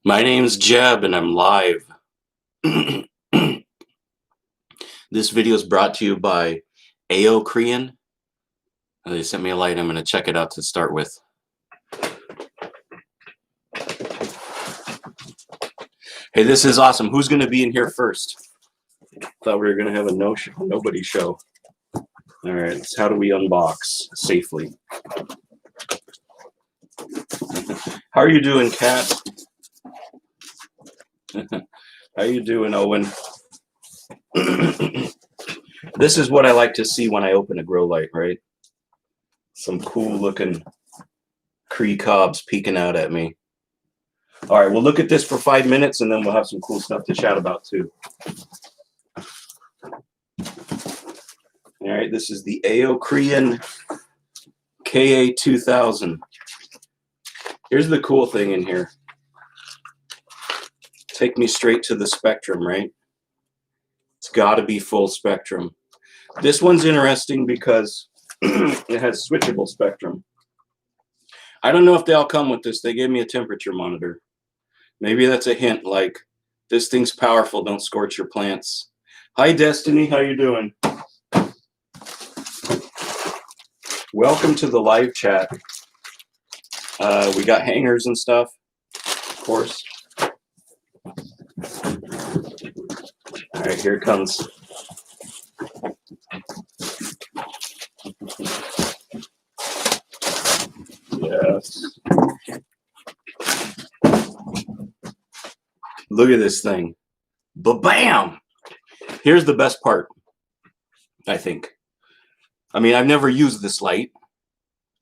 My name's Jeb and I'm live. This video is brought to you by AO Korean. They sent me a light. I'm going to check it out to start with. Hey, this is awesome. Who's going to be in here first? Thought we were going to have a nobody show. All right, how do we unbox safely? How are you doing, Kat? How you doing, Owen? This is what I like to see when I open a grow light, right? Some cool looking Cree cobs peeking out at me. All right, we'll look at this for 5 minutes and then we'll have some cool stuff to chat about too. All right, this is the AO Korean KA2000. Here's the cool thing in here. Take me straight to the spectrum, right? It's got to be full spectrum. This one's interesting because it has switchable spectrum. I don't know if they all come with this. They gave me a temperature monitor. Maybe that's a hint, like, this thing's powerful, don't scorch your plants. Hi, Destiny, how you doing? Welcome to the live chat. We got hangers and stuff, of course. All right, here it comes. Yes. Look at this thing. Ba-bam! Here's the best part, I think. I mean, I've never used this light.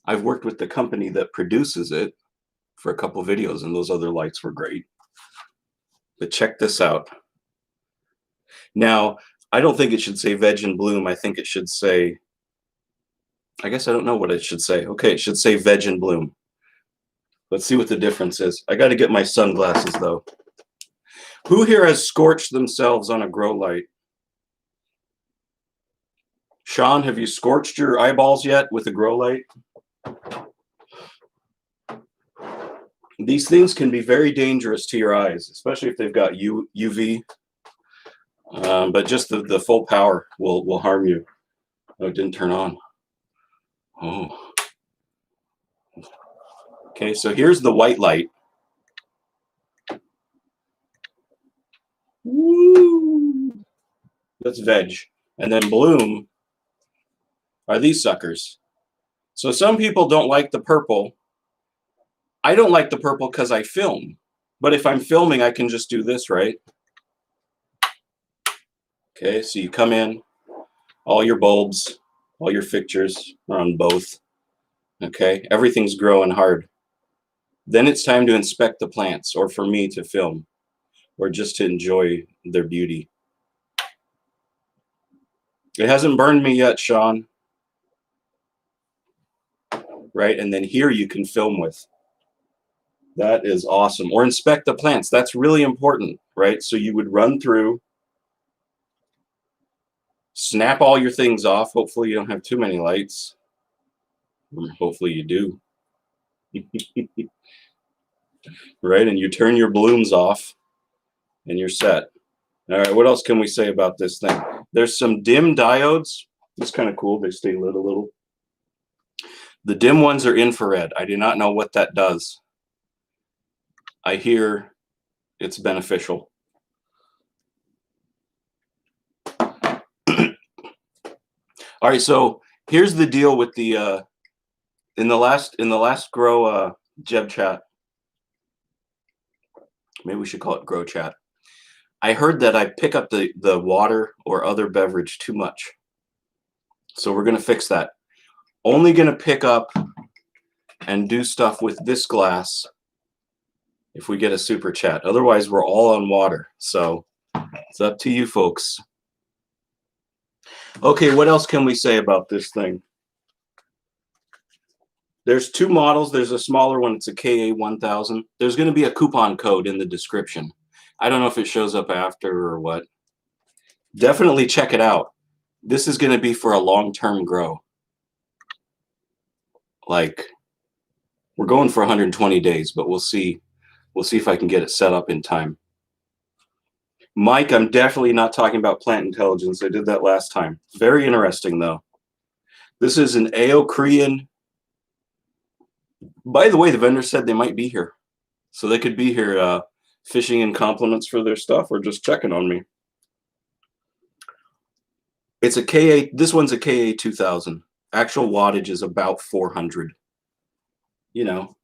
I've worked with the company that produces it for a couple videos, and those other lights were great. But check this out. Now, I don't think it should say veg and bloom. I think it should say, I guess I don't know what it should say. Okay, it should say veg and bloom. Let's see what the difference is. I got to get my sunglasses, though. Who here has scorched themselves on a grow light? Sean, have you scorched your eyeballs yet with a grow light? These things can be very dangerous to your eyes, especially if they've got UV. But just the full power will harm you. Oh, it didn't turn on. Oh. Okay, so here's the white light. Woo! That's veg. And then bloom are these suckers. So some people don't like the purple. I don't like the purple because I film. But if I'm filming, I can just do this, right? Okay, so you come in, all your bulbs, all your fixtures are on both. Okay, everything's growing hard. Then it's time to inspect the plants, or for me to film, or just to enjoy their beauty. It hasn't burned me yet, Sean. Right, and then here you can film with. That is awesome. Or inspect the plants. That's really important, right? So you would run through, snap all your things off. Hopefully you don't have too many lights. Hopefully you do. Right, and you turn your blooms off and you're set. All right, what else can we say about this thing? There's some dim diodes. It's kind of cool. They stay lit a little. The dim ones are infrared. I do not know what that does. I hear it's beneficial. All right, so here's the deal with the in the last grow Jeb chat. Maybe we should call it grow chat. I heard that I pick up the water or other beverage too much. So we're going to fix that. Only going to pick up and do stuff with this glass if we get a super chat. Otherwise, we're all on water. So it's up to you folks. Okay, what else can we say about this thing? There's two models. There's a smaller one. It's a KA1000. There's going to be a coupon code in the description. I don't know if it shows up after or what. Definitely check it out. This is going to be for a long-term grow. Like, we're going for 120 days, but we'll see We'll see if I can get it set up in time. Mike, I'm definitely not talking about plant intelligence. I did that last time. Very interesting, though. This is an AO Korean. By the way, the vendor said they might be here. So they could be here fishing in compliments for their stuff or just checking on me. It's a KA. This one's a KA 2000. Actual wattage is about 400. You know.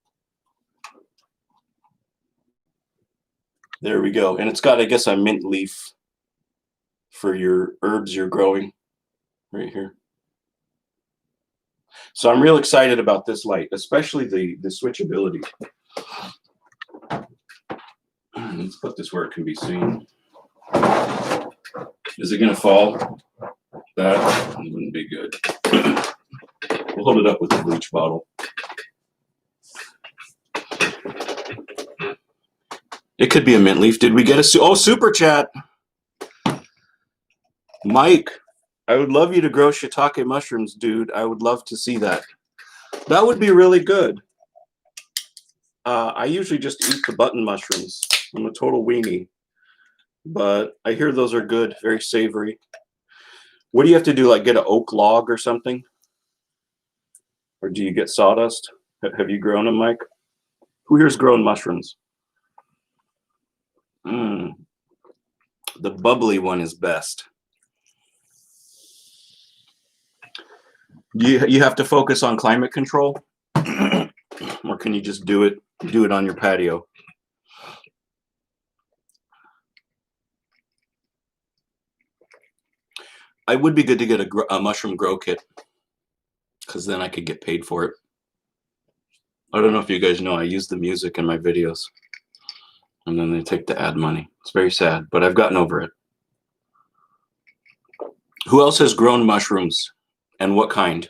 There we go. And it's got, I guess, a mint leaf for your herbs you're growing right here. So I'm real excited about this light, especially the switchability. Let's put this where it can be seen. Is it going to fall? That wouldn't be good. We'll hold it up with the bleach bottle. It could be a mint leaf. Did we get a super chat? Mike, I would love you to grow shiitake mushrooms, dude. I would love to see that. That would be really good. I usually just eat the button mushrooms. I'm a total weenie. But I hear those are good, very savory. What do you have to do, like get an oak log or something? Or do you get sawdust? Have you grown them, Mike? Who here's grown mushrooms? The bubbly one is best. You have to focus on climate control? Or can you just do it on your patio? I would be good to get a mushroom grow kit, because then I could get paid for it. I don't know if you guys know, I use the music in my videos, and then they take the ad money. It's very sad, but I've gotten over it. Who else has grown mushrooms, and what kind?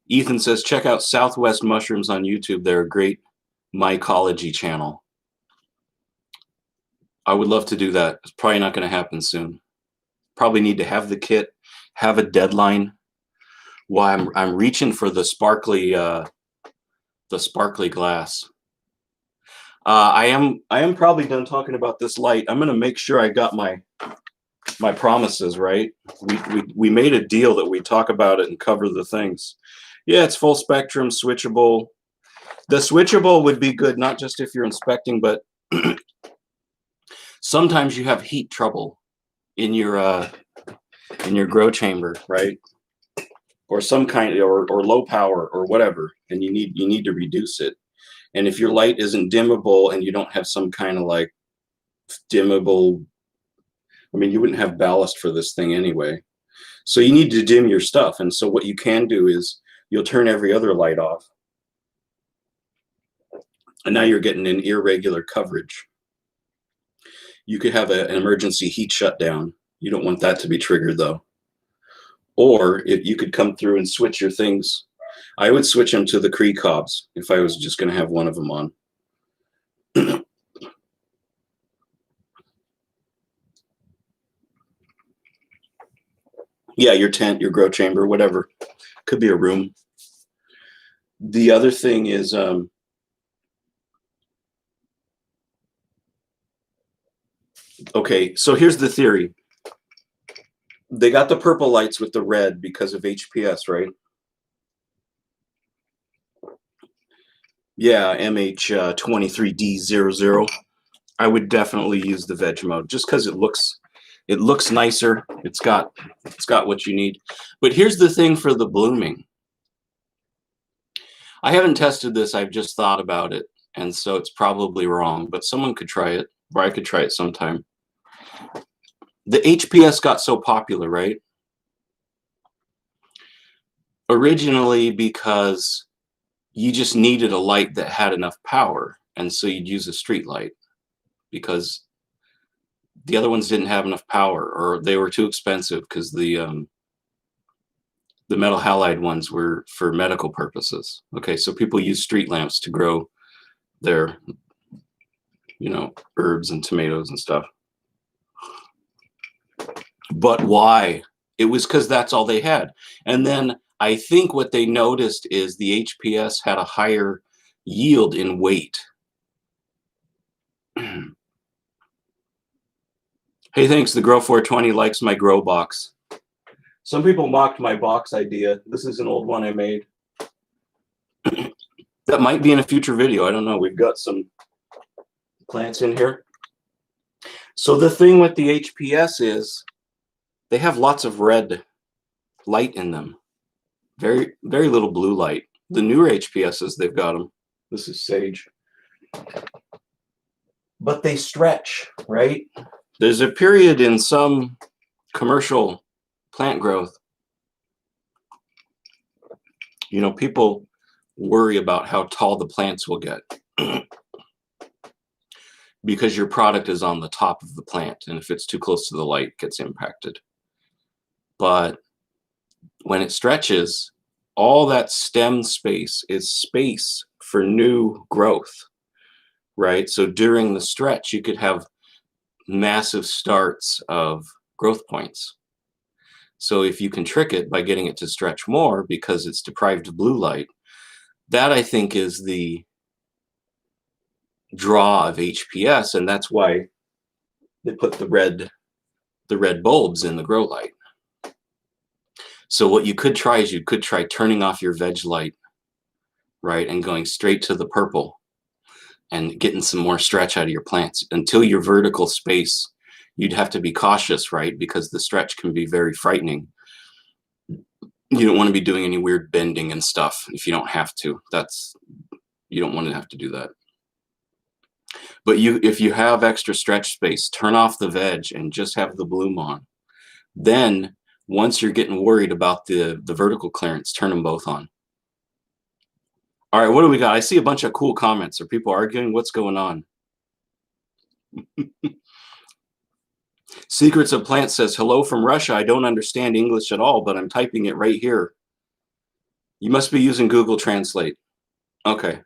Ethan says, check out Southwest Mushrooms on YouTube. They're a great mycology channel. I would love to do that. It's probably not going to happen soon. Probably need to have the kit, have a deadline. Well, I'm reaching for the sparkly glass. I am probably done talking about this light. I'm going to make sure I got my promises right. We made a deal that we talk about it and cover the things. Yeah, it's full spectrum, switchable. The switchable would be good, not just if you're inspecting, but sometimes you have heat trouble in your grow chamber, right? Or some kind, or low power or whatever, and you need to reduce it. And if your light isn't dimmable and you don't have some kind of like dimmable, I mean, you wouldn't have ballast for this thing anyway. So you need to dim your stuff. And so what you can do is you'll turn every other light off. And now you're getting an irregular coverage. You could have an emergency heat shutdown. You don't want that to be triggered though. Or if you could come through and switch your things. I would switch them to the Cree cobs if I was just going to have one of them on. Yeah, your tent, your grow chamber, whatever. Could be a room. The other thing is, okay, so here's the theory. They got the purple lights with the red because of HPS, right? Yeah, MH23D00. I would definitely use the veg mode just because it looks nicer. It's got what you need. But here's the thing for the blooming. I haven't tested this. I've just thought about it, and so it's probably wrong. But someone could try it, or I could try it sometime. The HPS got so popular, right? Originally because you just needed a light that had enough power, and so you'd use a street light because the other ones didn't have enough power, or they were too expensive because the metal halide ones were for medical purposes. Okay, so people use street lamps to grow their, herbs and tomatoes and stuff. But why? It was because that's all they had. And then I think what they noticed is the HPS had a higher yield in weight. Hey, thanks. The Grow 420 likes my grow box. Some people mocked my box idea. This is an old one I made. That might be in a future video. I don't know. We've got some plants in here. So the thing with the HPS is they have lots of red light in them. Very, very little blue light. The newer HPSs, they've got them. This is sage. But they stretch, right? There's a period in some commercial plant growth. You know, people worry about how tall the plants will get because your product is on the top of the plant, and if it's too close to the light, it gets impacted. But when it stretches, all that stem space is space for new growth, right? So during the stretch, you could have massive starts of growth points. So if you can trick it by getting it to stretch more because it's deprived of blue light, that I think is the draw of HPS, and that's why they put the red bulbs in the grow light. So what you could try is you could try turning off your veg light, right, and going straight to the purple and getting some more stretch out of your plants. Until your vertical space, you'd have to be cautious, right, because the stretch can be very frightening. You don't want to be doing any weird bending and stuff if you don't have to. You don't want to have to do that. But if you have extra stretch space, turn off the veg and just have the bloom on. Then once you're getting worried about the vertical clearance, turn them both on. All right, what do we got? I see a bunch of cool comments. Are people arguing? What's going on? Secrets of Plants says, hello from Russia. I don't understand English at all, but I'm typing it right here. You must be using Google Translate. Okay.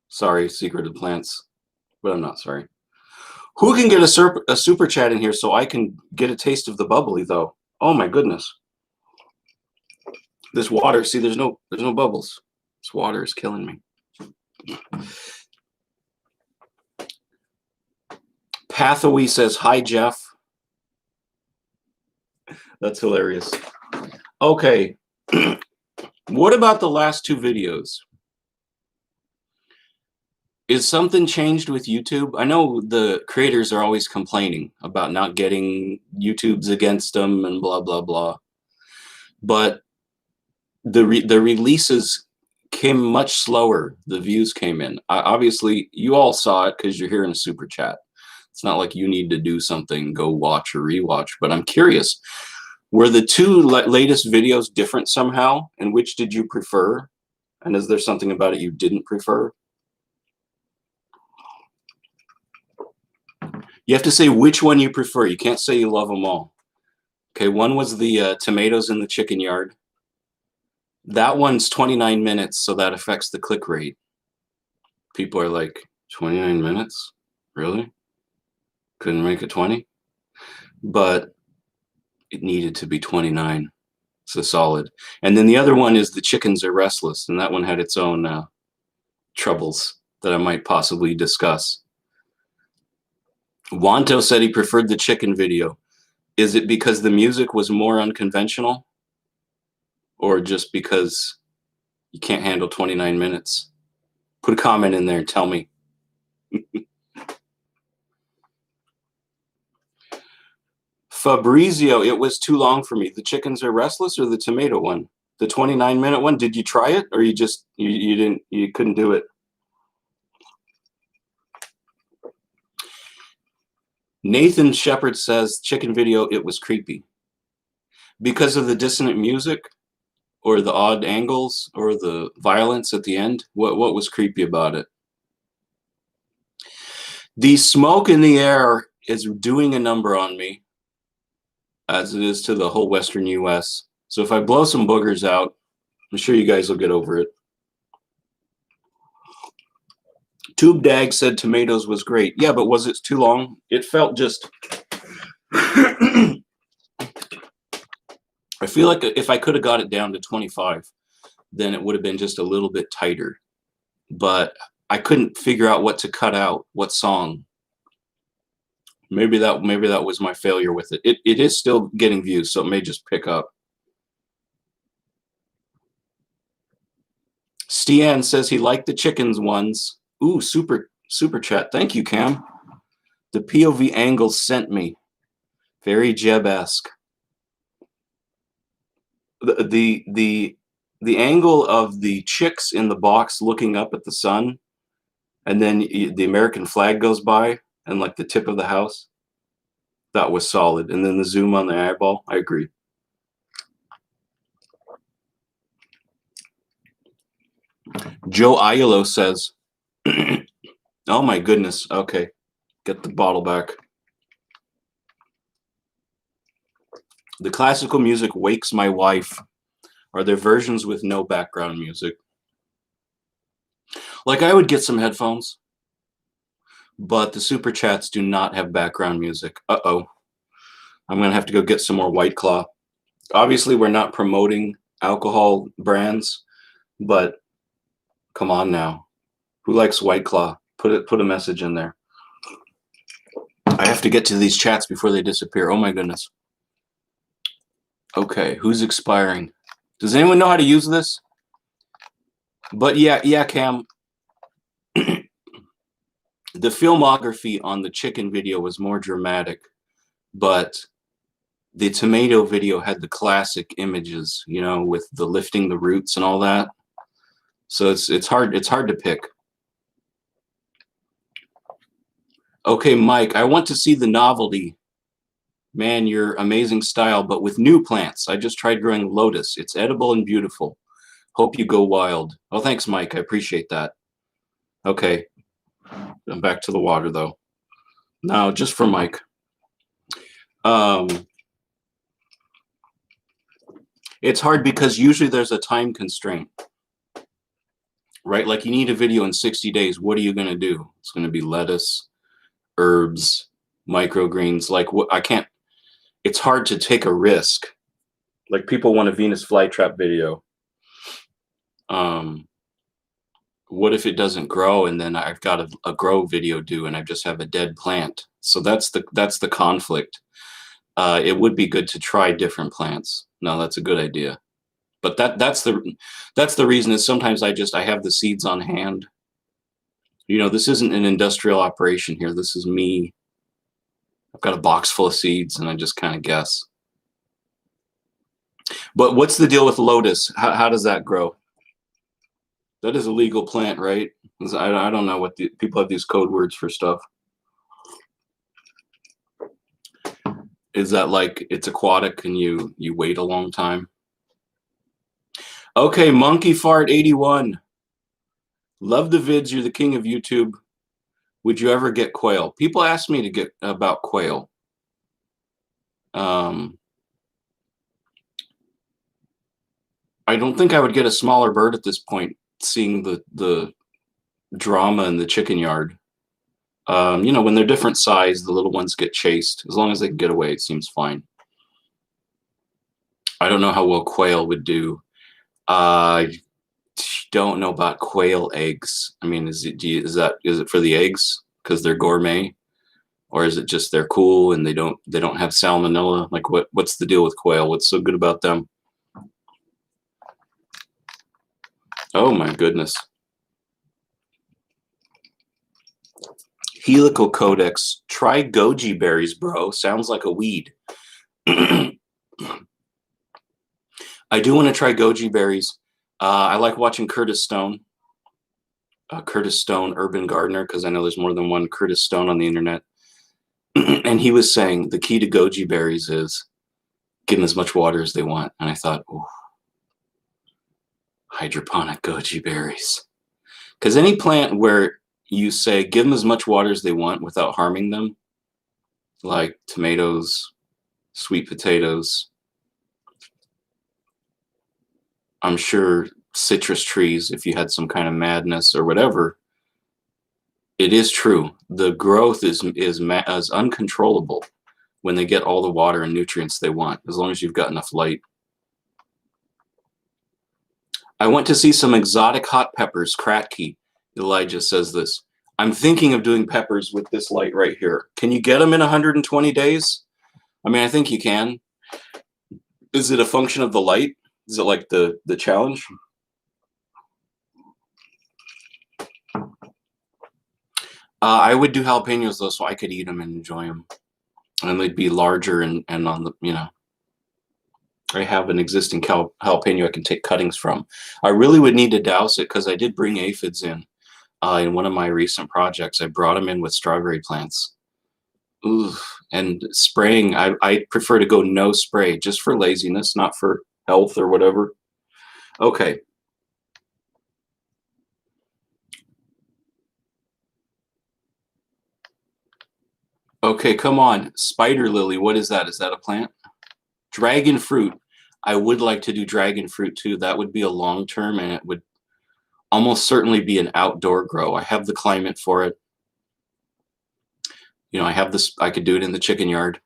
Sorry, Secret of Plants, but I'm not sorry. Who can get a super chat in here so I can get a taste of the bubbly, though? Oh, my goodness. This water, see, there's no bubbles. This water is killing me. Pathaway says, hi, Jeff. That's hilarious. Okay. What about the last two videos? Is something changed with YouTube? I know the creators are always complaining about not getting YouTube's against them and blah, blah, blah. But the releases came much slower. The views came in. Obviously, you all saw it because you're here in a super chat. It's not like you need to do something, go watch or rewatch. But I'm curious, were the two latest videos different somehow? And which did you prefer? And is there something about it you didn't prefer? You have to say which one you prefer. You can't say you love them all. Okay, one was the tomatoes in the chicken yard. That one's 29 minutes, so that affects the click rate. People are like, 29 minutes? Really? Couldn't make it 20? But it needed to be 29. So solid. And then the other one is the chickens are restless, and that one had its own troubles that I might possibly discuss. Wanto said he preferred the chicken video. Is it because the music was more unconventional? Or just because you can't handle 29 minutes? Put a comment in there and tell me. Fabrizio, it was too long for me. The chickens are restless or the tomato one? The 29-minute one? Did you try it or you couldn't do it? Nathan Shepard says chicken video, it was creepy. Because of the dissonant music or the odd angles or the violence at the end? What was creepy about it? The smoke in the air is doing a number on me, as it is to the whole Western US. So if I blow some boogers out, I'm sure you guys will get over it. Tube Dag said tomatoes was great. Yeah, but was it too long? It felt just... I feel like if I could have got it down to 25, then it would have been just a little bit tighter. But I couldn't figure out what to cut out, what song. Maybe that was my failure with it. It is still getting views, so it may just pick up. Stian says he liked the chickens ones. Ooh, super chat. Thank you, Cam. The POV angles sent me. Very Jeb-esque. The angle of the chicks in the box looking up at the sun, and then the American flag goes by and like the tip of the house, that was solid. And then the zoom on the eyeball, I agree. Joe Aiello says, oh my goodness, okay, get the bottle back. The classical music wakes my wife. Are there versions with no background music? Like, I would get some headphones, but the super chats do not have background music. Uh-oh. I'm going to have to go get some more White Claw. Obviously, we're not promoting alcohol brands, but come on now. Who likes White Claw? Put a message in there. I have to get to these chats before they disappear. Oh my goodness. Okay, who's expiring? Does anyone know how to use this? But yeah, Cam. The filmography on the chicken video was more dramatic, but the tomato video had the classic images, you know, with the lifting the roots and all that. So it's hard to pick. Okay, Mike, I want to see the novelty. Man, your amazing style, but with new plants. I just tried growing lotus. It's edible and beautiful. Hope you go wild. Oh, thanks, Mike. I appreciate that. Okay. I'm back to the water, though. Now, just for Mike. It's hard because usually there's a time constraint, right? Like, you need a video in 60 days. What are you going to do? It's going to be lettuce, herbs, microgreens. Like, what? I can't. It's hard to take a risk. Like, people want a Venus flytrap video. What if it doesn't grow and then I've got a grow video due and I just have a dead plant? So that's the conflict. It would be good to try different plants. No, that's a good idea. But that's the reason is sometimes I have the seeds on hand. You know, this isn't an industrial operation here. This is me. I've got a box full of seeds and I just kind of guess. But what's the deal with lotus? How does that grow? That is a legal plant, right? I don't know what people have these code words for stuff. Is that like it's aquatic and you wait a long time? Okay, Monkey Fart 81. Love the vids. You're the king of YouTube. Would you ever get quail? People ask me to get about quail. I don't think I would get a smaller bird at this point, seeing the drama in the chicken yard. You know, when they're different size, the little ones get chased. As long as they can get away, it seems fine. I don't know how well quail would do. I don't know about quail eggs. I mean, is it for the eggs because they're gourmet, or is it just they're cool and they don't have salmonella? Like, what's the deal with quail? What's so good about them? Oh my goodness. Helicocodex. Try goji berries, bro. Sounds like a weed. I do want to try goji berries. I like watching Curtis Stone. Curtis Stone, Urban Gardener, because I know there's more than one Curtis Stone on the internet. And he was saying the key to goji berries is give them as much water as they want. And I thought, oh, hydroponic goji berries. Because any plant where you say give them as much water as they want without harming them, like tomatoes, sweet potatoes, I'm sure citrus trees, if you had some kind of madness or whatever, it is true. The growth is uncontrollable when they get all the water and nutrients they want, as long as you've got enough light. I went to see some exotic hot peppers, Kratky. Elijah says this. I'm thinking of doing peppers with this light right here. Can you get them in 120 days? I mean, I think you can. Is it a function of the light? Is it like the challenge? I would do jalapenos though, so I could eat them and enjoy them. And they'd be larger and on the, you know. I have an existing jalapeno I can take cuttings from. I really would need to douse it because I did bring aphids in one of my recent projects. I brought them in with strawberry plants. Ooh, and spraying, I prefer to go no spray just for laziness, not for health or whatever. Okay. Okay, come on. Spider lily, what is that? Is that a plant? Dragon fruit. I would like to do dragon fruit too. That would be a long term and it would almost certainly be an outdoor grow. I have the climate for it. You know, I have this, I could do it in the chicken yard.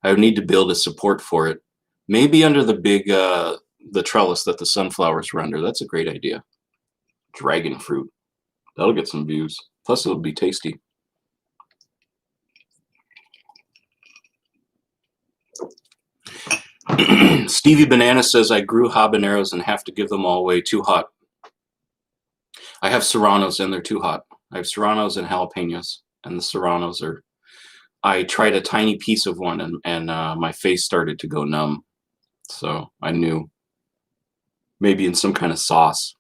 I would need to build a support for it. Maybe under the big, the trellis that the sunflowers were under. That's a great idea. Dragon fruit. That'll get some views. Plus it'll be tasty. Stevie Banana says, I grew habaneros and have to give them all away. Too hot. I have serranos and they're too hot. I have serranos and jalapenos, and the serranos are, I tried a tiny piece of one and my face started to go numb. So I knew maybe in some kind of sauce.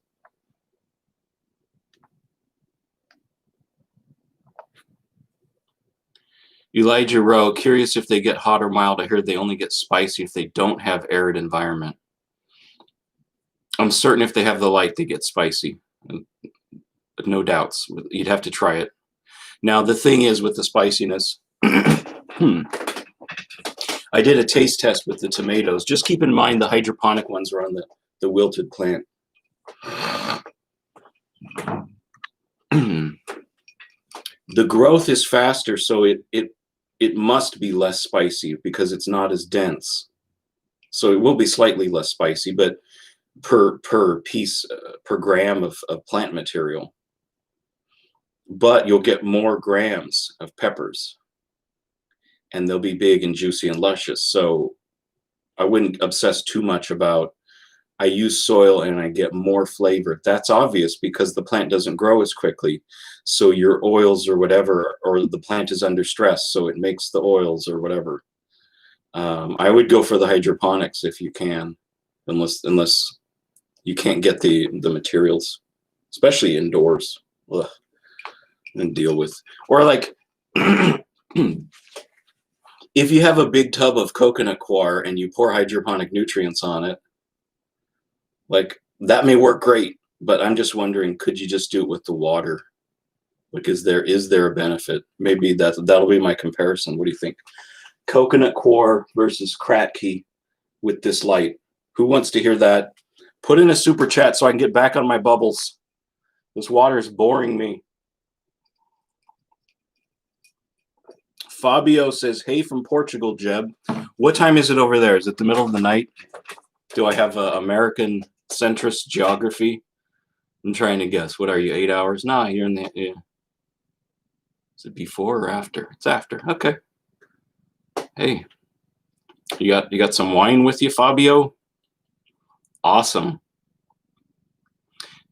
Elijah Rowe, curious if they get hot or mild. I heard they only get spicy if they don't have arid environment. I'm certain if they have the light, they get spicy. No doubts. You'd have to try it. Now, the thing is with the spiciness, I did a taste test with the tomatoes. Just keep in mind the hydroponic ones are on the wilted plant. The growth is faster, so it must be less spicy because it's not as dense. So it will be slightly less spicy, but per piece, per gram of plant material. But you'll get more grams of peppers. And they'll be big and juicy and luscious. So I wouldn't obsess too much about, I use soil and I get more flavor. That's obvious because the plant doesn't grow as quickly. So your oils or whatever, or the plant is under stress, so it makes the oils or whatever. I would go for the hydroponics if you can, unless you can't get the materials, especially indoors. Ugh. And deal with, or like, if you have a big tub of coconut coir and you pour hydroponic nutrients on it, like that may work great, but I'm just wondering, could you just do it with the water? Like, is there a benefit? Maybe that'll be my comparison. What do you think? Coconut coir versus Kratky with this light. Who wants to hear that? Put in a super chat so I can get back on my bubbles. This water is boring me. Fabio says, hey from Portugal, Jeb. What time is it over there? Is it the middle of the night? Do I have American centrist geography? I'm trying to guess. What are you, 8 hours? Nah, you're in the, yeah. Is it before or after? It's after. Okay. Hey, you got some wine with you, Fabio? Awesome.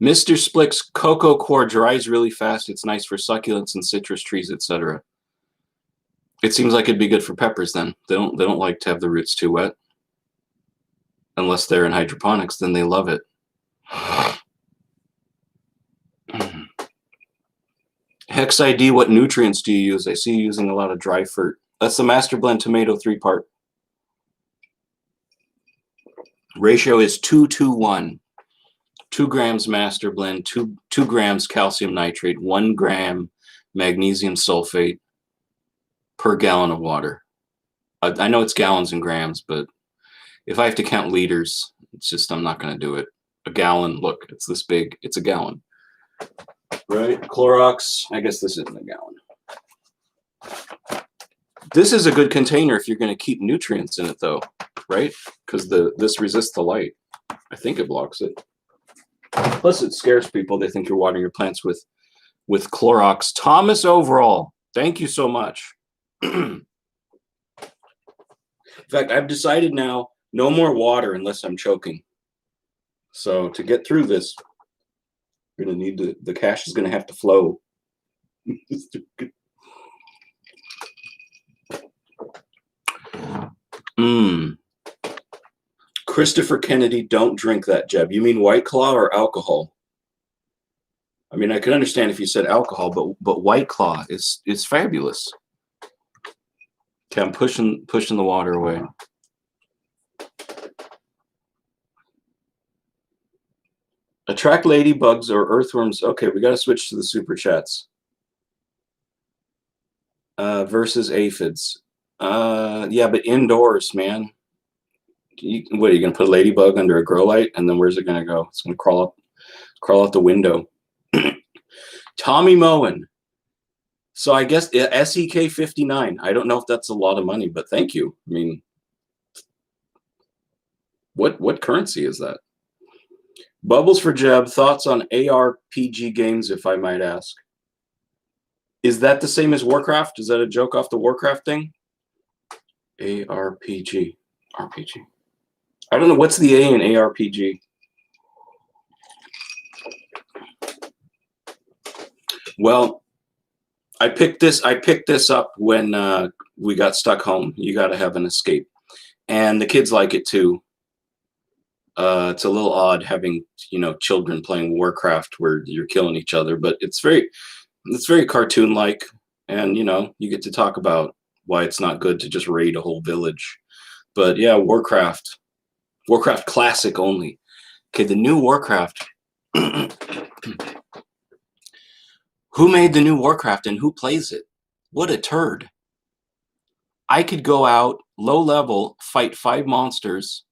Mr. Splick's cocoa coir dries really fast. It's nice for succulents and citrus trees, etc. It seems like it'd be good for peppers then. They don't like to have the roots too wet. Unless they're in hydroponics, then they love it. Hex ID, what nutrients do you use? I see you using a lot of dry fruit. That's the Master Blend Tomato 3-part. Ratio is 2:1. 2 grams Master Blend, 2 grams calcium nitrate, 1 gram magnesium sulfate per gallon of water. I know it's gallons and grams, but if I have to count liters, it's just, I'm not going to do it. A gallon, look, it's this big. It's a gallon. Right? Clorox, I guess this isn't a gallon. This is a good container if you're going to keep nutrients in it, though, right? Because this resists the light. I think it blocks it. Plus, it scares people. They think you're watering your plants with Clorox. Thomas Overall, thank you so much. In fact, I've decided now, no more water unless I'm choking. So to get through this, we're going to need the cash is going to have to flow. Christopher Kennedy, don't drink that, Jeb. You mean White Claw or alcohol? I mean, I could understand if you said alcohol, but White Claw is fabulous. Okay, I'm pushing the water away. Attract ladybugs or earthworms. Okay, we got to switch to the super chats. Versus aphids. Yeah, but indoors, man. What are you gonna put a ladybug under a grow light, and then where's it gonna go? It's gonna crawl out the window. Tommy Moen. So I guess SEK 59. I don't know if that's a lot of money, but thank you. I mean, what currency is that? Bubbles for Jeb. Thoughts on ARPG games, if I might ask. Is that the same as Warcraft? Is that a joke off the Warcraft thing? ARPG. RPG. I don't know. What's the A in ARPG? Well, I picked this up when we got stuck home. You got to have an escape. And the kids like it too. It's a little odd having, children playing Warcraft where you're killing each other, but it's very cartoon-like, and you get to talk about why it's not good to just raid a whole village. But yeah, Warcraft Classic only. Okay, the new Warcraft. Who made the new Warcraft and who plays it? What a turd. I could go out, low level, fight 5 monsters,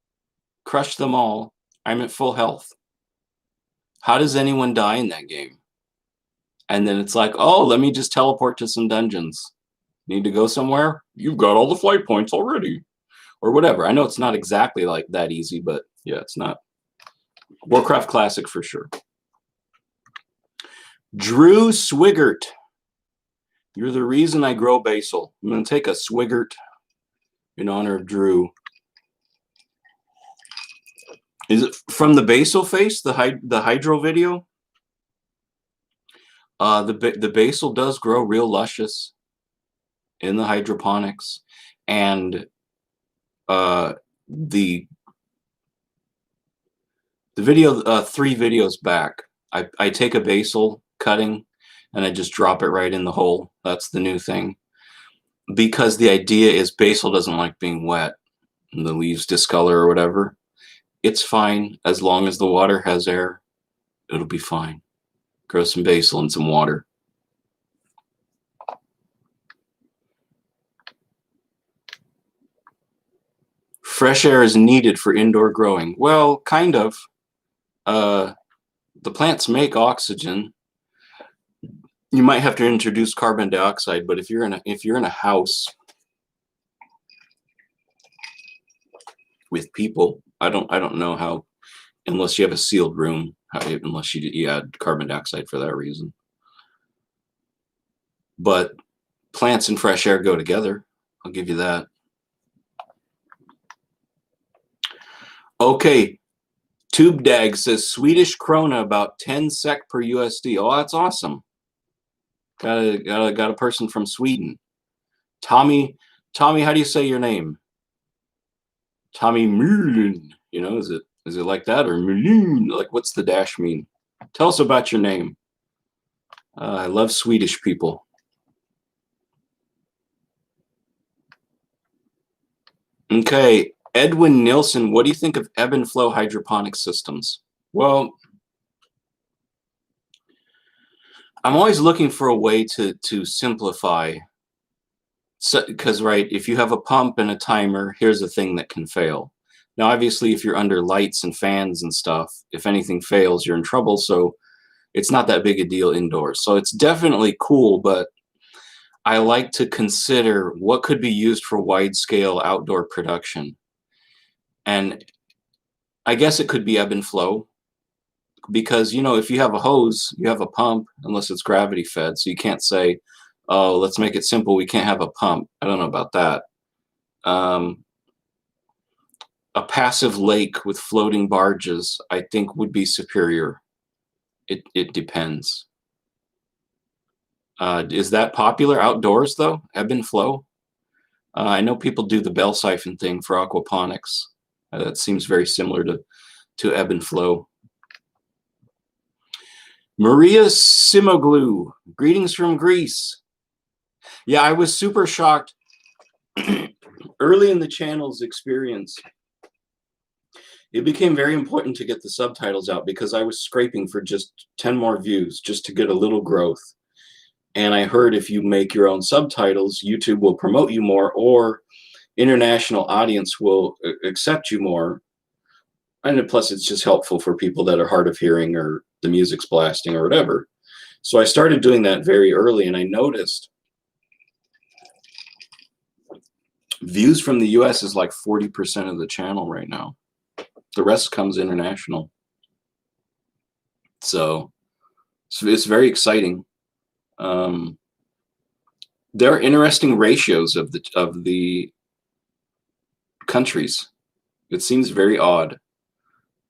crush them all. I'm at full health. How does anyone die in that game? And then it's like, oh, let me just teleport to some dungeons. Need to go somewhere? You've got all the flight points already. Or whatever. I know it's not exactly like that easy, but yeah, it's not. Warcraft Classic for sure. Drew Swigert. You're the reason I grow basil. I'm going to take a Swigert in honor of Drew. Is it from the basil face, the hydro video? The basil does grow real luscious in the hydroponics, and the video 3 videos back, I take a basil cutting and I just drop it right in the hole. That's the new thing, because the idea is basil doesn't like being wet and the leaves discolor or whatever. It's fine as long as the water has air. It'll be fine. Grow some basil and some water. Fresh air is needed for indoor growing. Well, kind of. The plants make oxygen. You might have to introduce carbon dioxide, but if you're in a house with people, I don't know how, unless you have a sealed room, unless you add carbon dioxide for that reason. But plants and fresh air go together. I'll give you that. Okay. TubeDag says Swedish krona about 10 SEK per USD. Oh, that's awesome. Got a person from Sweden. Tommy, how do you say your name? Tommy Mulin. Is it like that, or Mulin? Like, what's the dash mean? Tell us about your name. I love Swedish people. Okay, Edwin Nilsson, what do you think of ebb and flow hydroponic systems? Well, I'm always looking for a way to simplify. Because, right, if you have a pump and a timer, here's a thing that can fail. Now, obviously, if you're under lights and fans and stuff, if anything fails, you're in trouble. So it's not that big a deal indoors. So it's definitely cool, but I like to consider what could be used for wide-scale outdoor production. And I guess it could be ebb and flow. because, you know, if you have a hose, you have a pump, unless it's gravity fed. So you can't say, oh, let's make it simple, we can't have a pump. I don't know about that. A passive lake with floating barges, I think, would be superior. It depends. Is that popular outdoors, though? Ebb and flow? I know people do the bell siphon thing for aquaponics. That seems very similar to ebb and flow. Maria Simoglu, greetings from Greece. Yeah, I was super shocked early in the channel's experience. It became very important to get the subtitles out because I was scraping for just 10 more views just to get a little growth. And I heard if you make your own subtitles, YouTube will promote you more, or international audience will accept you more. And plus, it's just helpful for people that are hard of hearing or the music's blasting or whatever. So I started doing that very early, and I noticed views from the US is like 40% of the channel right now. The rest comes international. So it's very exciting. There are interesting ratios of the countries. It seems very odd.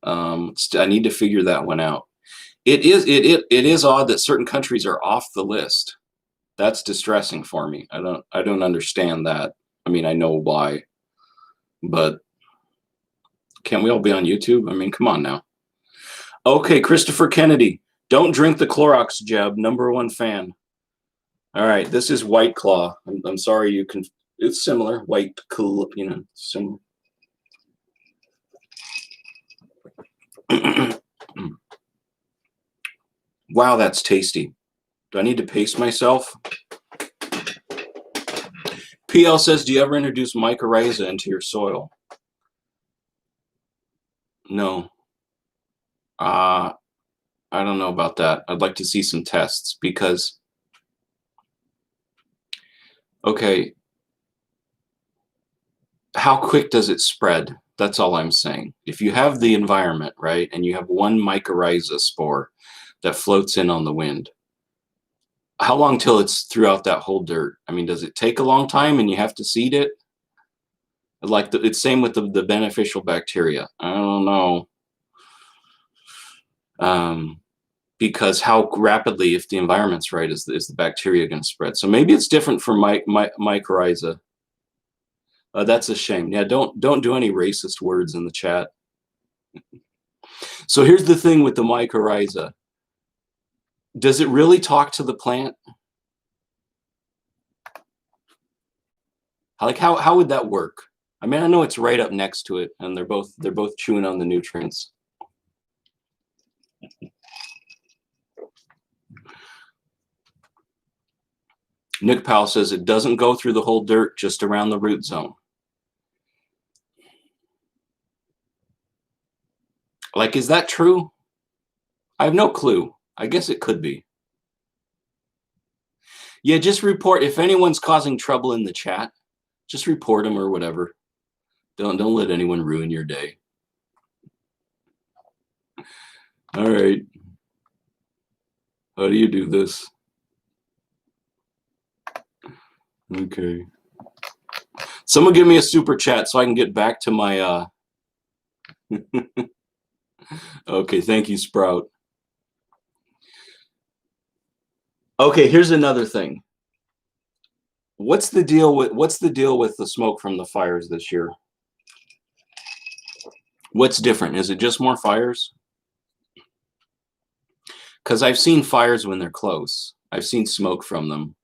I need to figure that one out. It is odd that certain countries are off the list. That's distressing for me. I don't understand that. I mean, I know why, but can't we all be on YouTube? I mean, come on now. Okay, Christopher Kennedy, don't drink the Clorox, Jeb. #1 fan. All right, this is White Claw. I'm sorry, you can. It's similar, white, cool, you know, similar. Wow, that's tasty. Do I need to pace myself? PL says, do you ever introduce mycorrhizae into your soil? No. I don't know about that. I'd like to see some tests because, okay, how quick does it spread? That's all I'm saying. If you have the environment, right, and you have one mycorrhizae spore that floats in on the wind, how long till it's throughout that whole dirt? I mean, does it take a long time and you have to seed it? Like it's same with the beneficial bacteria. I don't know. Because how rapidly, if the environment's right, is the bacteria going to spread? So maybe it's different for mycorrhizae. That's a shame. Yeah, don't do any racist words in the chat. So here's the thing with the mycorrhizae. Does it really talk to the plant? Like how would that work? I mean, I know it's right up next to it, and they're both chewing on the nutrients. Nick Powell says it doesn't go through the whole dirt, just around the root zone. Like, is that true? I have no clue. I guess it could be. Yeah, just report if anyone's causing trouble in the chat. Just report them or whatever. Don't let anyone ruin your day. All right. How do you do this? Okay. Someone give me a super chat so I can get back to my Okay, thank you, Sprout. Okay, here's another thing. What's the deal with the smoke from the fires this year? What's different? Is it just more fires? Because I've seen fires when they're close. I've seen smoke from them.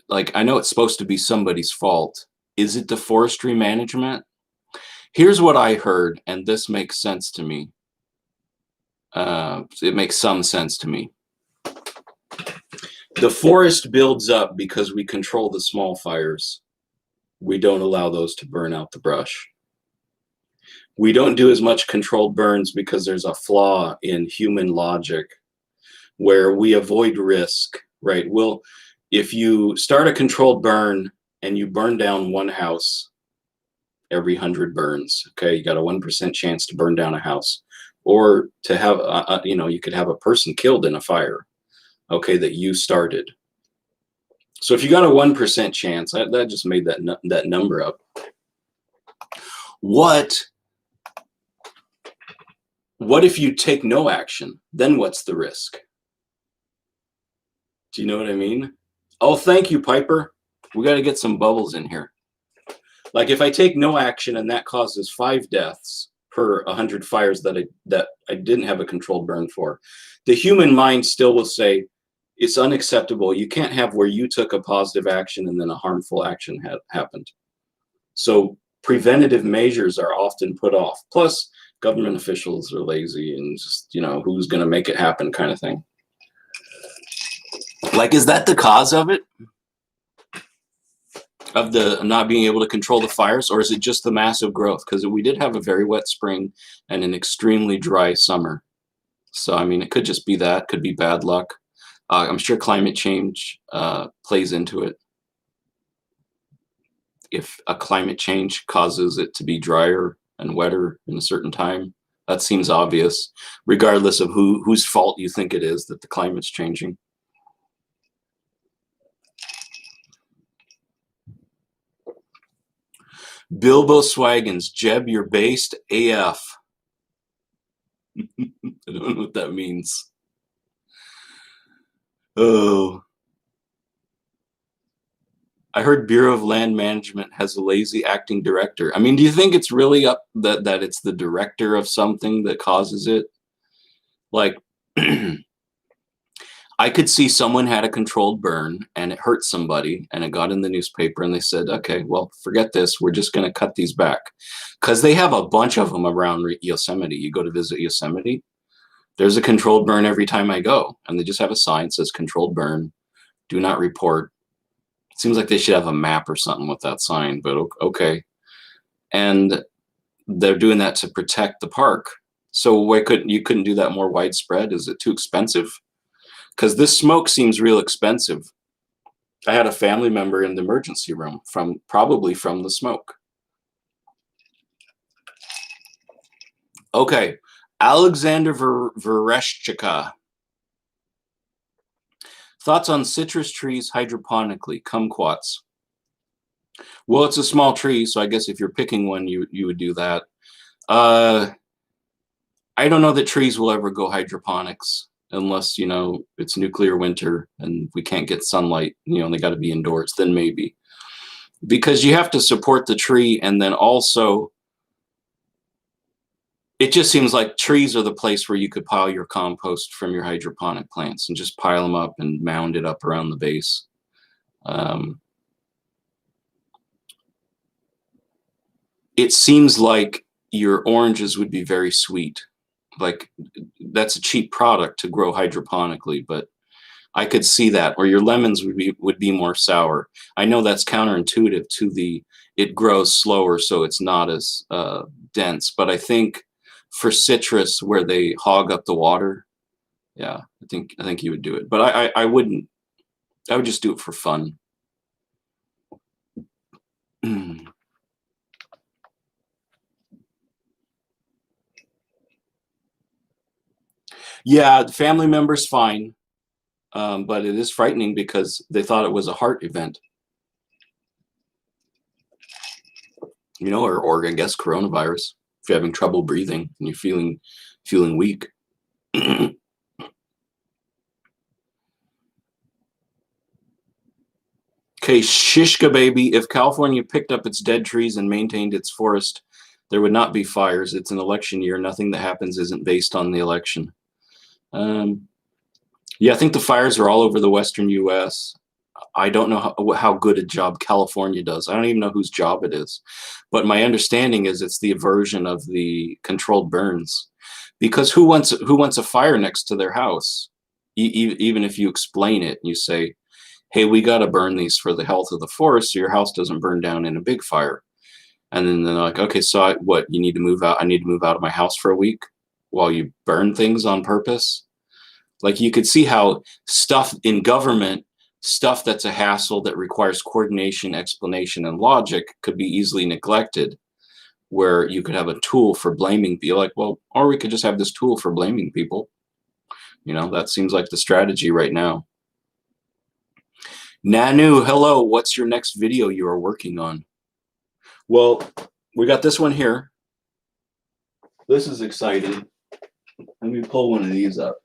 Like, I know it's supposed to be somebody's fault. Is it the forestry management? Here's what I heard, and this makes sense to me. It makes some sense to me. The forest builds up because we control the small fires. We don't allow those to burn out the brush. We don't do as much controlled burns because there's a flaw in human logic where we avoid risk, right? If you start a controlled burn and you burn down one house, every 100 burns. Okay, you got a 1% chance to burn down a house, or to have, you could have a person killed in a fire, okay, that you started. So if you got a 1% chance, that just made that number up. What if you take no action? Then what's the risk? Do you know what I mean? Oh, thank you, Piper. We got to get some bubbles in here. Like if I take no action and that causes 5 deaths per 100 fires that I didn't have a controlled burn for, the human mind still will say it's unacceptable. You can't have where you took a positive action and then a harmful action happened. So preventative measures are often put off. Plus, government officials are lazy and just, who's going to make it happen kind of thing. Like, is that the cause of it? Of the not being able to control the fires, or is it just the massive growth? Because we did have a very wet spring and an extremely dry summer. So, I mean, it could just be that, could be bad luck. I'm sure climate change plays into it. If a climate change causes it to be drier and wetter in a certain time, that seems obvious, regardless of whose fault you think it is that the climate's changing. Bilbo Swaggins, Jeb, you're based AF. I don't know what that means. Oh. I heard Bureau of Land Management has a lazy acting director. I mean, do you think it's really up that it's the director of something that causes it? Like, I could see someone had a controlled burn and it hurt somebody and it got in the newspaper and they said, okay, well, forget this. We're just going to cut these back. Because they have a bunch of them around Yosemite. You go to visit Yosemite, there's a controlled burn every time I go. And they just have a sign that says controlled burn, do not report. It seems like they should have a map or something with that sign, but okay. And they're doing that to protect the park. So why couldn't you do that more widespread? Is it too expensive? Because this smoke seems real expensive. I had a family member in the emergency room probably from the smoke. Okay, Alexander Vereshchika. Thoughts on citrus trees hydroponically, kumquats? Well, it's a small tree, so I guess if you're picking one, you would do that. I don't know that trees will ever go hydroponics unless, it's nuclear winter and we can't get sunlight, they got to be indoors, then maybe. Because you have to support the tree, and then also it just seems like trees are the place where you could pile your compost from your hydroponic plants and just pile them up and mound it up around the base. It seems like your oranges would be very sweet. Like, that's a cheap product to grow hydroponically, but I could see that. Or your lemons would be more sour. I know that's counterintuitive to it grows slower, so it's not as dense. But I think for citrus, where they hog up the water, yeah, I think you would do it. But I wouldn't. I would just do it for fun. Yeah, family members fine, but it is frightening because they thought it was a heart event. Or I guess coronavirus. If you're having trouble breathing and you're feeling weak. Okay, Shishka baby, if California picked up its dead trees and maintained its forest, there would not be fires. It's an election year. Nothing that happens isn't based on the election. Yeah, I think the fires are all over the western U.S. I don't know how good a job California does. I don't even know whose job it is. But my understanding is it's the aversion of the controlled burns. Because who wants a fire next to their house? Even if you explain it and you say, hey, we got to burn these for the health of the forest so your house doesn't burn down in a big fire. And then they're like, okay, so you need to move out? I need to move out of my house for a week while you burn things on purpose? Like, you could see how stuff in government, stuff that's a hassle that requires coordination, explanation, and logic could be easily neglected. where you could have a tool for blaming people. Like, well, or we could just have this tool for blaming people. You know, that seems like the strategy right now. Nanu, hello. What's your next video you are working on? Well, we got this one here. This is exciting. Let me pull one of these up.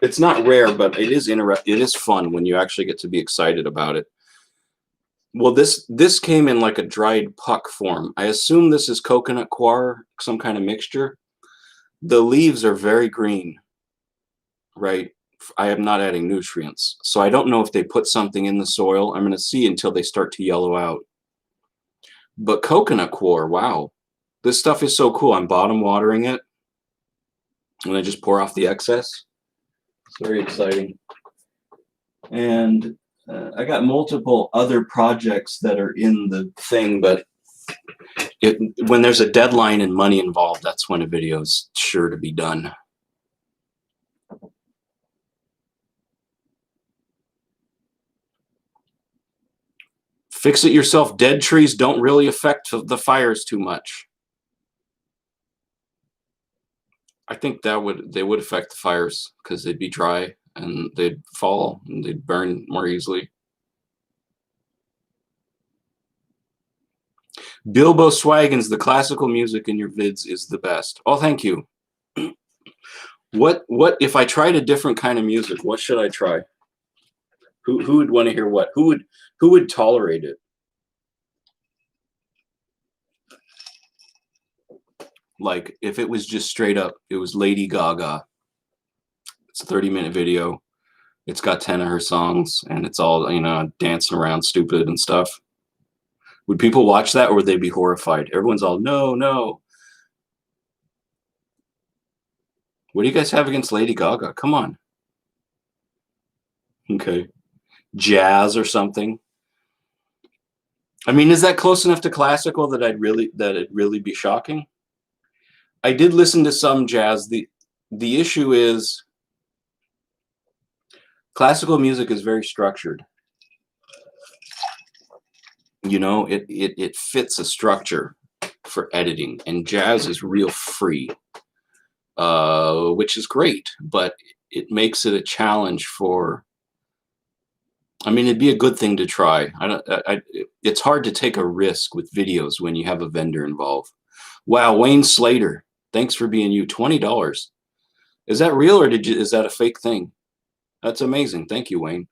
It's not rare, but it is fun when you actually get to be excited about it. Well, this came in like a dried puck form. I assume this is coconut coir, some kind of mixture. The leaves are very green, right? I am not adding nutrients. So I don't know if they put something in the soil. I'm going to see until they start to yellow out. But coconut coir, wow. This stuff is so cool. I'm bottom watering it. And I just pour off the excess. It's very exciting. And I got multiple other projects that are in the thing, but when there's a deadline and money involved, that's when a video is sure to be done. Fix it yourself. Dead trees don't really affect the fires too much. I think they would affect the fires because they'd be dry and they'd fall and they'd burn more easily. Bilbo Swaggins, the classical music in your vids is the best. Oh, thank you. What if I tried a different kind of music? What should I try? Who would want to hear what? Who would tolerate it? Like if it was just straight up, it was Lady Gaga. It's a 30-minute video. It's got 10 of her songs and it's all, you know, dancing around stupid and stuff. Would people watch that or would they be horrified? Everyone's all, no, no. What do you guys have against Lady Gaga? Come on. Okay. Jazz or something. I mean, is that close enough to classical that it'd really be shocking? I did listen to some jazz. The issue is classical music is very structured. You know, it fits a structure for editing, and jazz is real free, which is great, but it makes it a challenge for. I mean, it'd be a good thing to try. It's hard to take a risk with videos when you have a vendor involved. Wow, Wayne Slater, thanks for being you. $20. Is that real or is that a fake thing? That's amazing. Thank you, Wayne.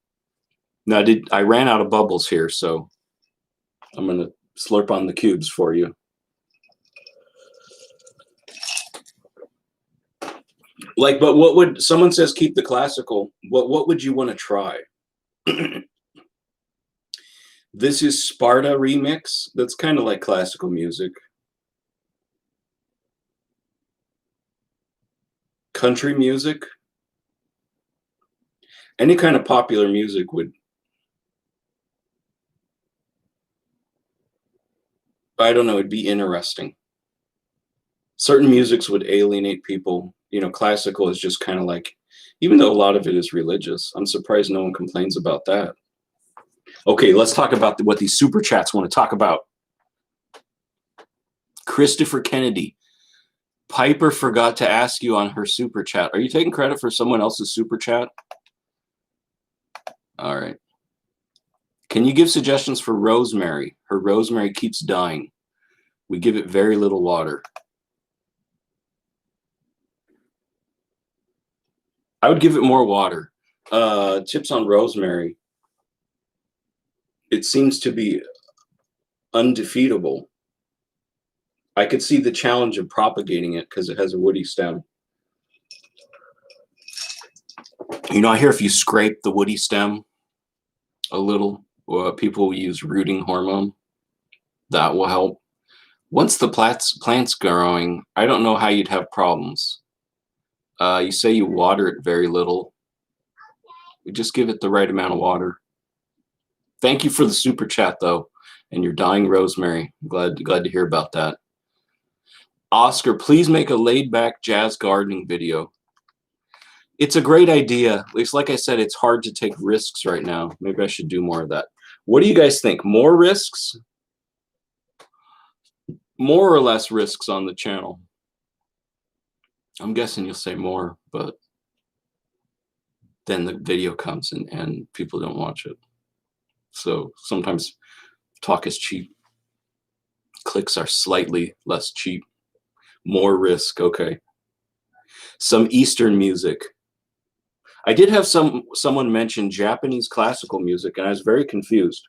Now, I ran out of bubbles here, so I'm going to slurp on the cubes for you. Like, but what would someone says keep the classical? What would you want to try? This is Sparta remix. That's kind of like classical music. Country music. Any kind of popular music would. I don't know, it'd be interesting. Certain musics would alienate people. You know, classical is just kind of like, even though a lot of it is religious, I'm surprised no one complains about that. Okay, let's talk about what these super chats want to talk about. Christopher Kennedy. Piper forgot to ask you on her super chat. Are you taking credit for someone else's super chat? All right. Can you give suggestions for rosemary? Her rosemary keeps dying. We give it very little water. I would give it more water. Tips on rosemary. It seems to be undefeatable. I could see the challenge of propagating it because it has a woody stem. You know, I hear if you scrape the woody stem a little, people will use rooting hormone. That will help. Once the plant's growing, I don't know how you'd have problems. You say you water it very little. We just give it the right amount of water. Thank you for the super chat, though, and your dying rosemary. I'm glad to hear about that. Oscar, please make a laid-back jazz gardening video. It's a great idea. At least, like I said, it's hard to take risks right now. Maybe I should do more of that. What do you guys think? More risks more or less risks on the channel. I'm guessing you'll say more, but then the video comes and people don't watch it. So sometimes talk is cheap. Clicks are slightly less cheap. More risk, okay. Some Eastern music. I did have someone mention Japanese classical music, and I was very confused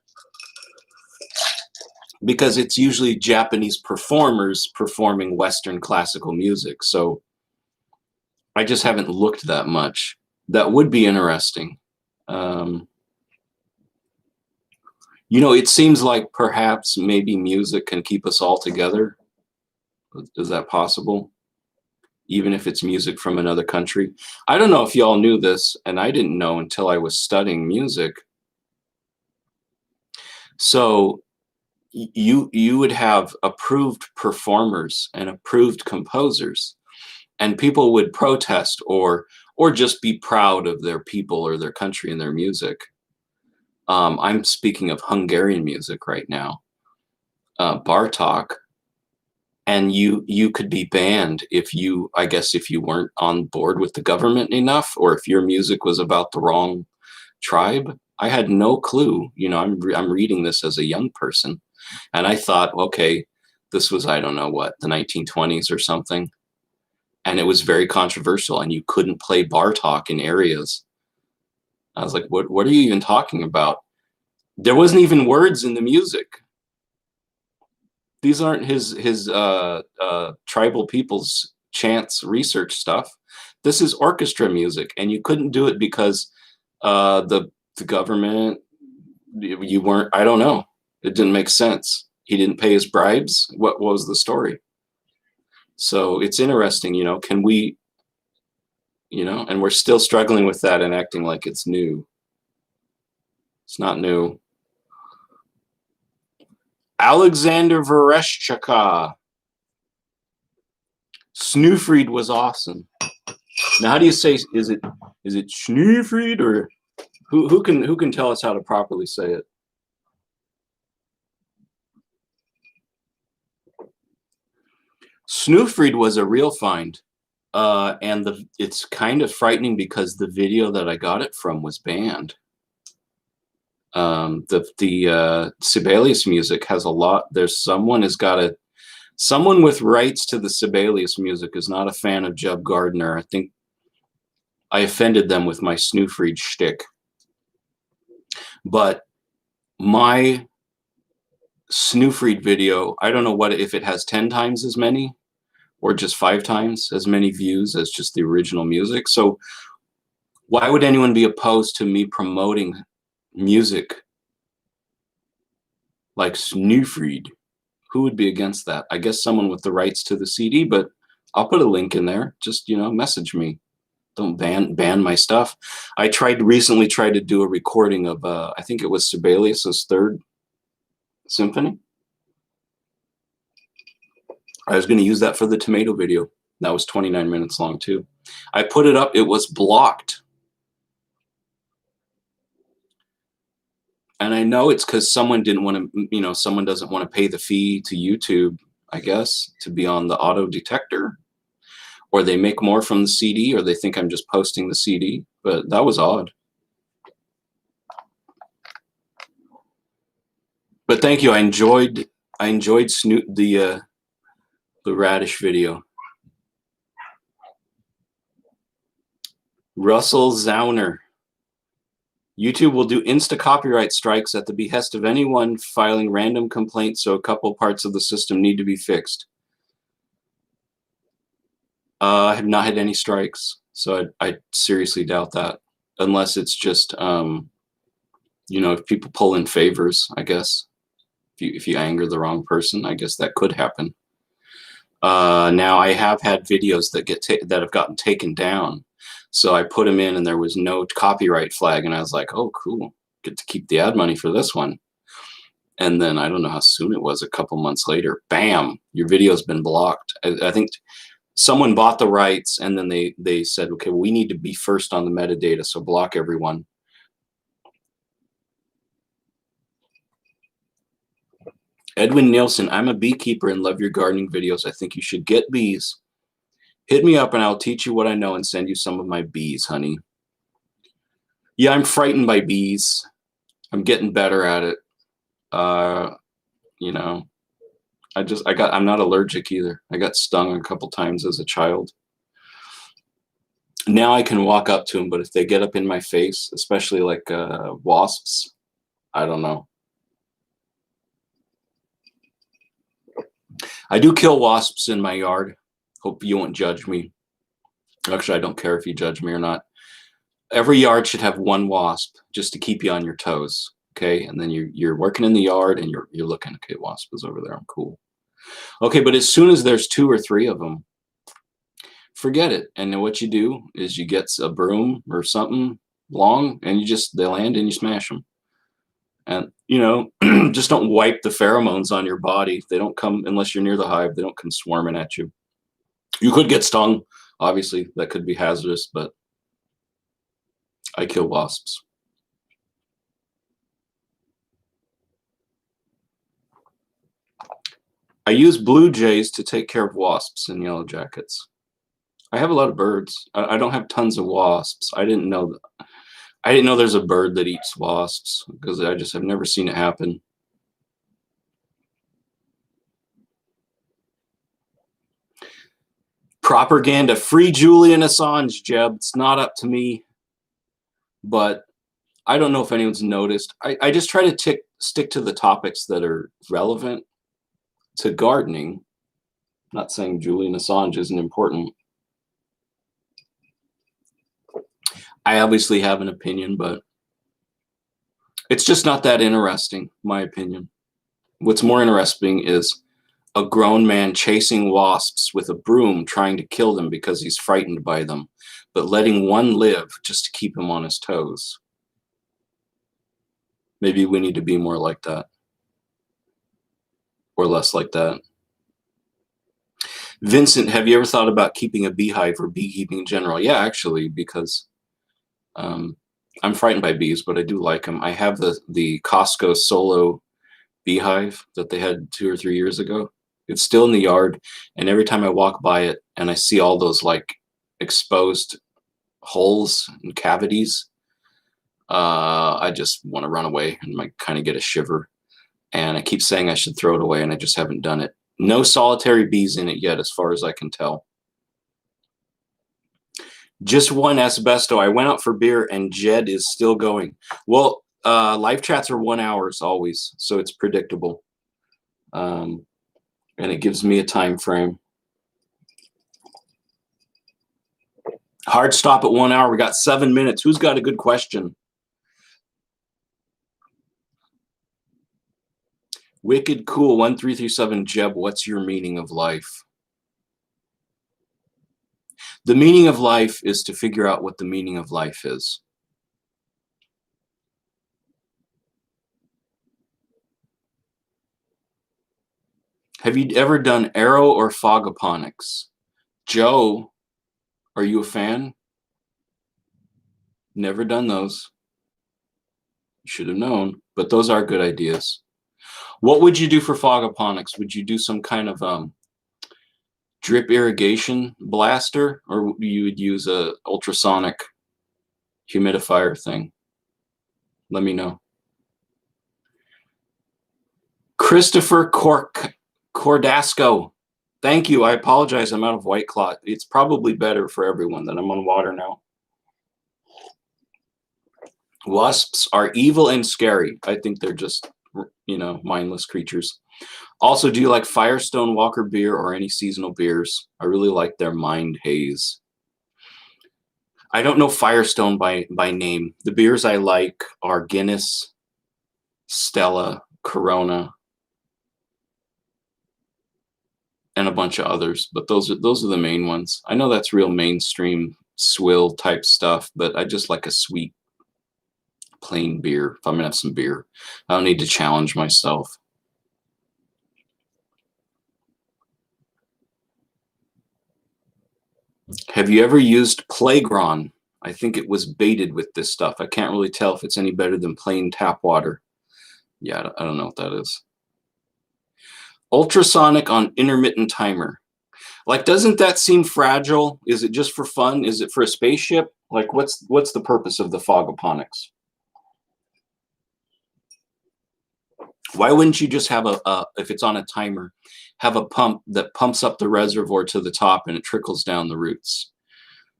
because it's usually Japanese performers performing Western classical music. So I just haven't looked that much. That would be interesting. You know, it seems like perhaps maybe music can keep us all together. Is that possible? Even if it's music from another country. I don't know if y'all knew this, and I didn't know until I was studying music. So you would have approved performers and approved composers, and people would protest or just be proud of their people or their country and their music. I'm speaking of Hungarian music right now, Bartok, and you could be banned if you, I guess, if you weren't on board with the government enough, or if your music was about the wrong tribe. I had no clue. You know, I'm reading this as a young person, and I thought, okay, this was, I don't know what, the 1920s or something, and it was very controversial, and you couldn't play Bartok in areas. I was like, what are you even talking about? There wasn't even words in the music. These aren't his tribal people's chants research stuff. This is orchestra music, and you couldn't do it because the government, you weren't, I don't know. It didn't make sense. He didn't pay his bribes. What was the story? So it's interesting, you know, can we, you know, and we're still struggling with that and acting like it's new. It's not new. Alexander Vereshchuk. Snoofried was awesome. Now, how do you say, is it Snoofried, or who can tell us how to properly say it? Snoofried was a real find, and it's kind of frightening because the video that I got it from was banned. The Sibelius music has a lot. There's someone with rights to the Sibelius music is not a fan of Jeb Gardner. I think I offended them with my Snoofried shtick. But my Snoofried video, I don't know what if it has 10 times as many or just 5 times as many views as just the original music. So why would anyone be opposed to me promoting music like Snoofried? Who would be against that? I guess someone with the rights to the CD, but I'll put a link in there. Just, you know, message me. Don't ban my stuff. I recently tried to do a recording of I think it was Sibelius's Third Symphony. I was going to use that for the tomato video. That was 29 minutes long too. I put it up, it was blocked. And I know it's because someone didn't want to, you know, someone doesn't want to pay the fee to YouTube, I guess, to be on the auto detector. Or they make more from the CD, or they think I'm just posting the CD. But that was odd. But thank you. I enjoyed the radish video. Russell Zauner. YouTube will do insta copyright strikes at the behest of anyone filing random complaints, so a couple parts of the system need to be fixed. I have not had any strikes, so I seriously doubt that, unless it's just, you know, if people pull in favors, I guess. If you anger the wrong person, I guess that could happen. Now, I have had videos that have gotten taken down. So I put them in and there was no copyright flag. And I was like, oh, cool. Get to keep the ad money for this one. And then I don't know how soon it was, a couple months later, bam, your video's been blocked. I think someone bought the rights and then they said, okay, well, we need to be first on the metadata, so block everyone. Edwin Nielsen, I'm a beekeeper and love your gardening videos. I think you should get bees. Hit me up and I'll teach you what I know and send you some of my bees, honey. Yeah, I'm frightened by bees. I'm getting better at it. You know, I'm not allergic either. I got stung a couple times as a child. Now I can walk up to them, but if they get up in my face, especially like wasps, I don't know. I do kill wasps in my yard. Hope you won't judge me. Actually, I don't care if you judge me or not. Every yard should have one wasp just to keep you on your toes. Okay, and then you're working in the yard and you're looking. Okay, wasp is over there. I'm cool. Okay, but as soon as there's 2 or 3 of them, forget it. And then what you do is you get a broom or something long, and they land and you smash them. And just don't wipe the pheromones on your body. They don't come unless you're near the hive. They don't come swarming at you. You could get stung. Obviously, that could be hazardous, but I kill wasps. I use blue jays to take care of wasps and yellow jackets. I have a lot of birds. I don't have tons of wasps. I didn't know there's a bird that eats wasps because I just have never seen it happen. Propaganda. Free Julian Assange, Jeb. It's not up to me. But I don't know if anyone's noticed. I just try to stick to the topics that are relevant to gardening. I'm not saying Julian Assange isn't important. I obviously have an opinion, but it's just not that interesting, my opinion. What's more interesting is a grown man chasing wasps with a broom trying to kill them because he's frightened by them, but letting one live just to keep him on his toes. Maybe we need to be more like that. Or less like that. Vincent, have you ever thought about keeping a beehive or beekeeping in general? Yeah, actually, because I'm frightened by bees, but I do like them. I have the Costco Solo beehive that they had 2 or 3 years ago. It's still in the yard, and every time I walk by it and I see all those like exposed holes and cavities, I just want to run away and like kind of get a shiver. And I keep saying I should throw it away, and I just haven't done it. No solitary bees in it yet, as far as I can tell. Just one asbesto. I went out for beer, and Jed is still going. Well, live chats are 1 hour always, so it's predictable. And it gives me a time frame. Hard stop at 1 hour. We got 7 minutes. Who's got a good question? Wicked Cool 1337 Jeb, what's your meaning of life? The meaning of life is to figure out what the meaning of life is. Have you ever done aero or fogoponics? Joe, are you a fan? Never done those. You should have known, but those are good ideas. What would you do for fogoponics? Would you do some kind of drip irrigation blaster, or you would use a ultrasonic humidifier thing? Let me know. Christopher Cordasco, thank you. I apologize. I'm out of White Claw. It's probably better for everyone that I'm on water now. Wasps are evil and scary. I think they're just, mindless creatures. Also, do you like Firestone Walker beer or any seasonal beers? I really like their Mind Haze. I don't know Firestone by name. The beers I like are Guinness, Stella, Corona, and a bunch of others, but those are the main ones. I know that's real mainstream swill type stuff, but I just like a sweet, plain beer. If I'm gonna have some beer, I don't need to challenge myself. Have you ever used Playgron? I think it was baited with this stuff. I can't really tell if it's any better than plain tap water. Yeah, I don't know what that is. Ultrasonic on intermittent timer. Like, doesn't that seem fragile? Is it just for fun? Is it for a spaceship? Like, what's the purpose of the fogoponics? Why wouldn't you just have if it's on a timer, have a pump that pumps up the reservoir to the top and it trickles down the roots?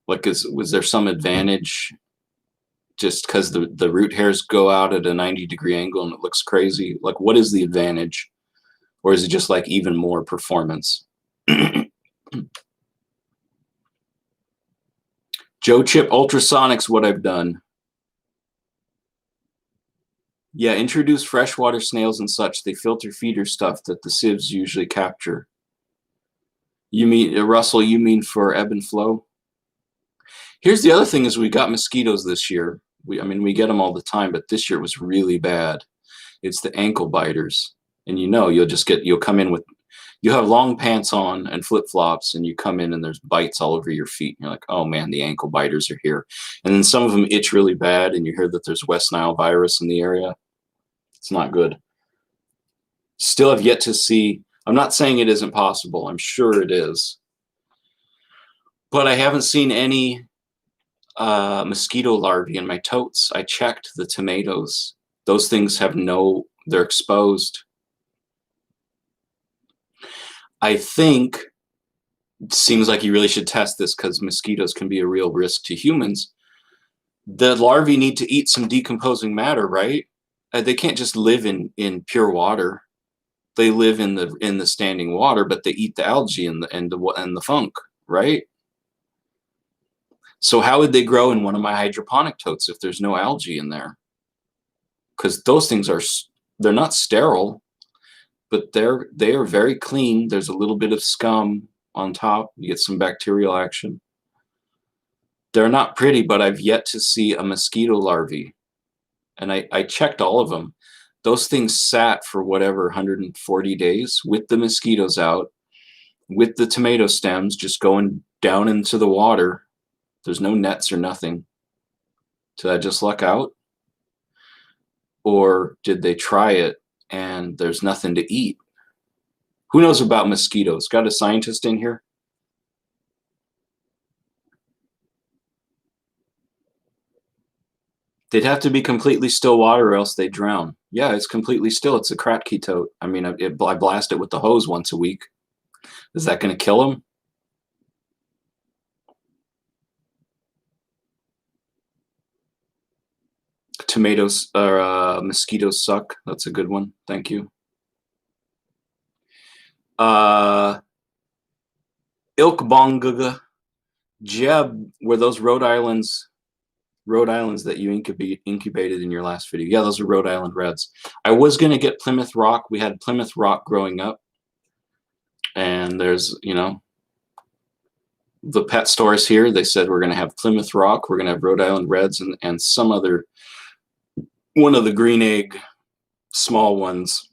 Like, was there some advantage just because the root hairs go out at a 90-degree angle and it looks crazy? Like, what is the advantage? Or is it just like even more performance? Joe Chip Ultrasonics, what I've done. Yeah, introduce freshwater snails and such. They filter feeder stuff that the sieves usually capture. You mean, Russell, you mean for ebb and flow? Here's the other thing is we got mosquitoes this year. I mean, we get them all the time, but this year was really bad. It's the ankle biters. And you'll come in with, you have long pants on and flip-flops and you come in and there's bites all over your feet. And you're like, oh man, the ankle biters are here. And then some of them itch really bad and you hear that there's West Nile virus in the area. It's not good. Still have yet to see, I'm not saying it isn't possible. I'm sure it is. But I haven't seen any mosquito larvae in my totes. I checked the tomatoes. Those things have they're exposed. I think it seems like you really should test this because mosquitoes can be a real risk to humans. The larvae need to eat some decomposing matter, right? They can't just live in pure water. They live in the standing water, but they eat the algae and the funk, right? So how would they grow in one of my hydroponic totes if there's no algae in there? Because those things they're not sterile, but they are very clean. There's a little bit of scum on top. You get some bacterial action. They're not pretty, but I've yet to see a mosquito larvae. And I checked all of them. Those things sat for whatever, 140 days with the mosquitoes out, with the tomato stems just going down into the water. There's no nets or nothing. Did I just luck out? Or did they try it and there's nothing to eat? Who knows about mosquitoes? Got a scientist in here? They'd have to be completely still water or else they drown. Yeah, it's completely still. It's a Kratky tote. I mean, I blast it with the hose once a week. Is that going to kill them? Tomatoes or mosquitoes suck. That's a good one. Thank you. Ilkbongaga, Jeb, were those Rhode Islands that you incubated in your last video? Yeah, those are Rhode Island Reds. I was going to get Plymouth Rock. We had Plymouth Rock growing up. And there's, the pet stores here, they said we're going to have Plymouth Rock, we're going to have Rhode Island Reds, and some other, one of the green egg small ones.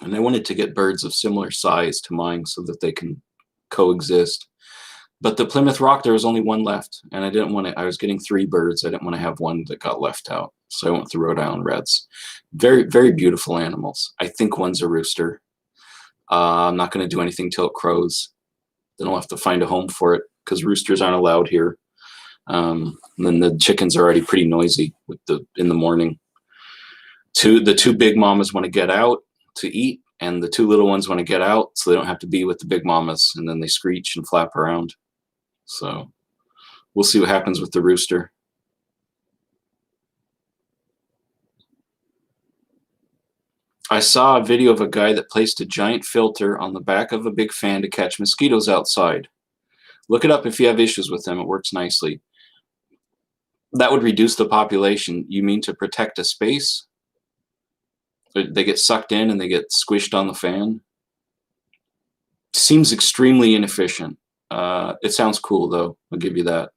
And I wanted to get birds of similar size to mine so that they can coexist. But the Plymouth Rock, there was only one left, and I didn't want to, I was getting 3 birds. I didn't want to have one that got left out. So I went with the Rhode Island Reds. Very, very beautiful animals. I think one's a rooster. I'm not going to do anything till it crows. Then I'll have to find a home for it because roosters aren't allowed here. And then the chickens are already pretty noisy in the morning. The 2 big mamas want to get out to eat, and the 2 little ones want to get out so they don't have to be with the big mamas, and then they screech and flap around. So we'll see what happens with the rooster. I saw a video of a guy that placed a giant filter on the back of a big fan to catch mosquitoes outside. Look it up if you have issues with them. It works nicely. That would reduce the population. You mean to protect a space? They get sucked in and they get squished on the fan? Seems extremely inefficient. It sounds cool, though. I'll give you that.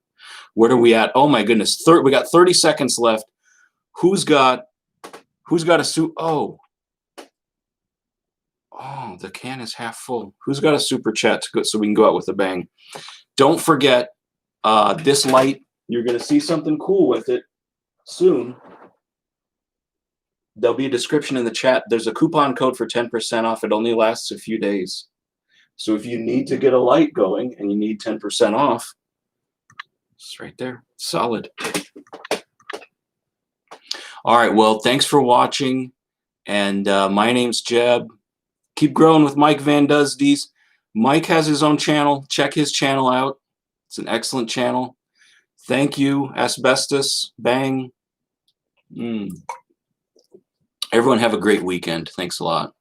What are we at? Oh, my goodness. We got 30 seconds left. Who's got a suit? Oh, the can is half full. Who's got a super chat so we can go out with a bang? Don't forget this light. You're going to see something cool with it soon. there'll be a description in the chat. There's a coupon code for 10% off. It only lasts a few days. So if you need to get a light going and you need 10% off, it's right there. Solid. All right. Well, thanks for watching. And my name's Jeb. Keep growing with Mike Van Dusdies. Mike has his own channel. Check his channel out. It's an excellent channel. Thank you, Asbestos. Bang. Everyone have a great weekend. Thanks a lot.